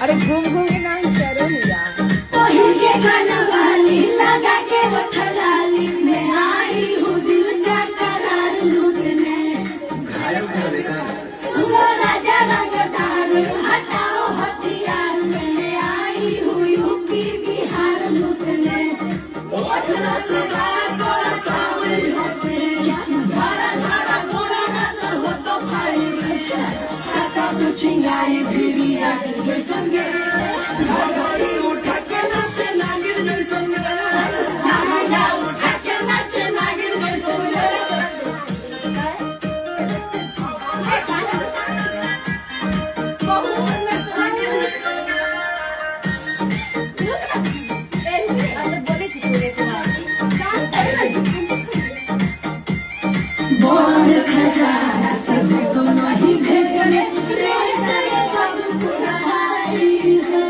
अरे घूम घूम के नाम करो नहीं यार। के गाना वाली लगा के वठलाली मैं आई हूँ दिल का करार लूटने। सुनो राजा रंगदार हटाओ हथियार मैं आई हूँ यूपी बिहार लूटने। ओठना से बात और सावली हंसे धारा धारा घोड़ा रंग हो तो भाई सता तो चिंगारी फिरी आगे संगे घड़ी उठा के नाचे नागिन में संगे नागा उठा के नाचे नागिन में संगे। बोल खजाना सब तो नहीं भेजने रे तेरे सब पुराई हो।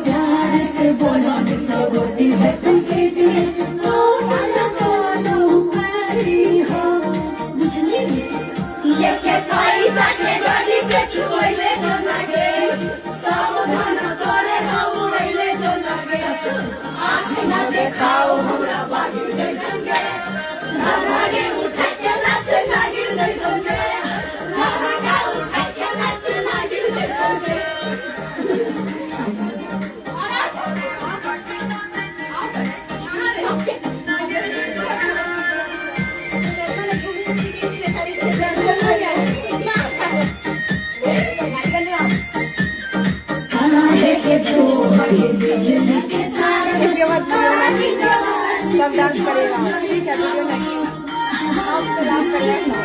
प्यार से बोलो तो रोटी है तुमसे दिए तो सजा तो परी हो। बुझली ये के पैसा के गाड़ी के छुइले तो लगे सावधान करे हम उड़ैले तो लगे आँख न देखाओ हमरा बागी जैसन के घड़ी उठा के नाच नागिन जैसन के लहंगा उठा के नाच नागिन जैसन के। इसके बाद सब डांस करेगा। ठीक है वीडियो नहीं अब तो डांस करेगा।